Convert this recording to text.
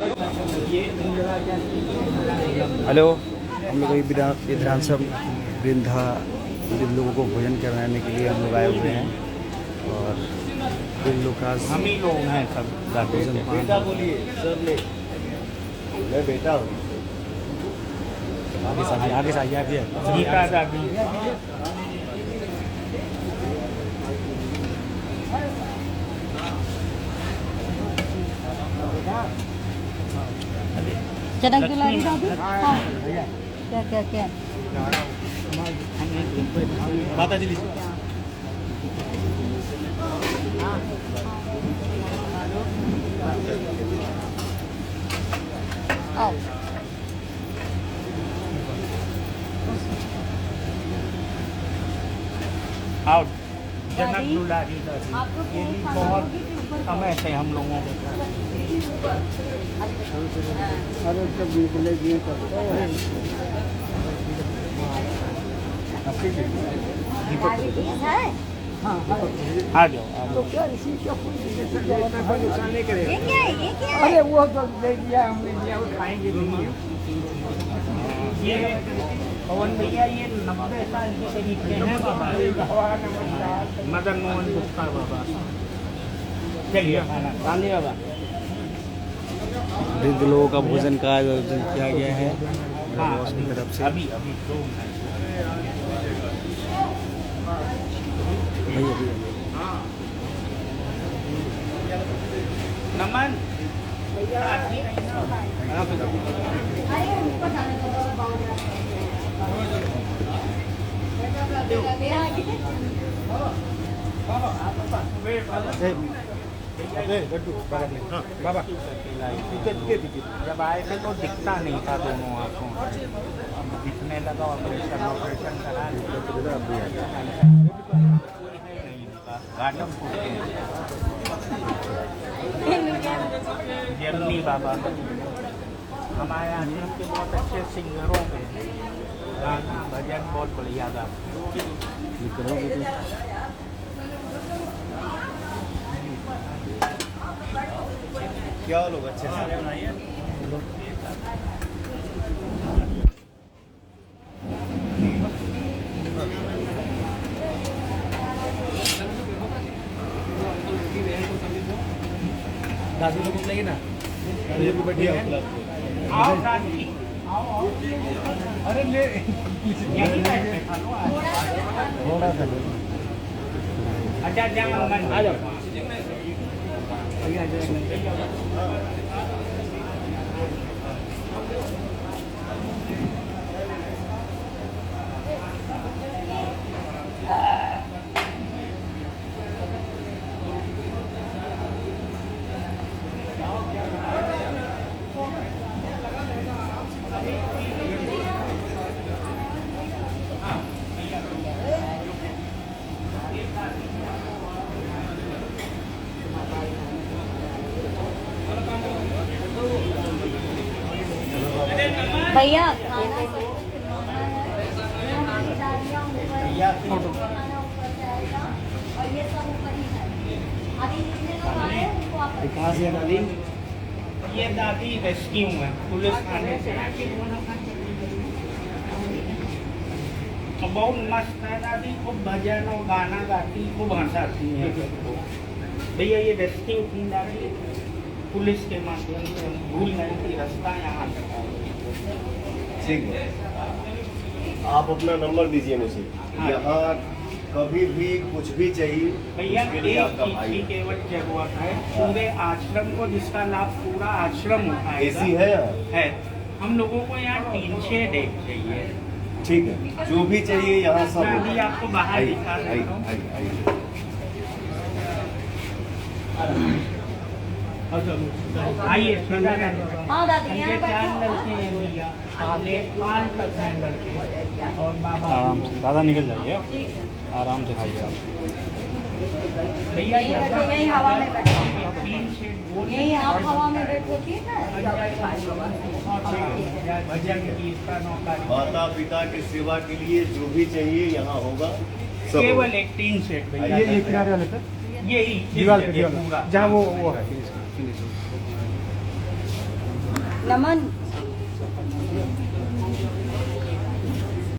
Hello, हम लोग विधानसभा लोगों को भोजन कराने के लिए हम लोग आए हुए हैं और लोग का हम ही लोग हैं सब। बेटा बोलिए सर ने, मैं बेटा हूँ। आगे से आगे गीता दादी चटक दुलारी दादी। हाँ क्या क्या क्या माता जी लीजिए। आओ आउट जनक दुलारी दादी। ये भी बहुत समय से हम लोगों के अरे जब निकले दिए तब है। आ जाओ। तो क्या इसी का नुकसान नहीं ये करेगा। क्या है ये क्या है? अरे वो तो ले लिया हमने, लिया वो खाएंगे नहीं। ये पवन भैया ये 90 साल के करीब के हैं बाबा। मदन मोहन गुप्ता बाबा। चलिए खाना गांधी बाबा। वृद्ध लोगों का भोजन का आयोजन किया गया है बॉस की तरफ से। अभी अभी दो मिनट। नमन बाबा जब आए थे तो दिखता नहीं था दोनों आंखों। अब दिखने लगा। ऑपरेशन करा गार्डन जर्नी बाबा हमारे आश्रम के बहुत अच्छे सिंगरों में गाना भजन बहुत बढ़िया गाते। क्या लोग अच्छे से दादी लोग लेंगे ना, ये भी बढ़िया है। आओ दादी आओ। अरे ले यही बैठे खा लो। थोड़ा सा अच्छा जंगल आ जाओ। भैया कहाँ से है दादी? ये दादी रेस्क्यू है पुलिस थाने से। बहुत मस्त है दादी। खूब भजन और गाना गाती, खूब हंसाती है सबको। भैया ये रेस्क्यू थी दादी पुलिस के माध्यम से। हम भूल गए कि रास्ता यहाँ तक आया। ठीक है, आप अपना नंबर दीजिए मुझे। यहाँ कभी भी कुछ भी चाहिए भैया उसके लिए एक आपका चीज भाई की केवल जरूरत है पूरे आश्रम को, जिसका लाभ पूरा आश्रम उठाएगा। एसी है यहाँ? है। हम लोगों को यहाँ 3 शेड एक चाहिए। ठीक है, जो भी चाहिए यहाँ सब मैं अभी आपको बाहर आइए, दिखा देता आइए, हूँ। आइए, आइए। आइए सुंदर है। हाँ दादी इनके यहाँ 4 बैठो। लड़के हैं भैया। आगे 5 तक हैं लड़के और बाबा। आराम से ज़्यादा निकल जाइए, आराम से खाइए आप। भैया यहीं बैठो, यहीं हवा में बैठो। 3 शेड वो यहीं आप हवा में बैठो, ठीक है? भजन कीर्तन और कार्यक्रम। माता पिता की सेवा के लिए जो भी चाहिए यहाँ होगा सब केवल होगा। एक 3 शेड भैया। ये किनारे वाले पे यही दीवार पे पूरा जहाँ वो है। नमन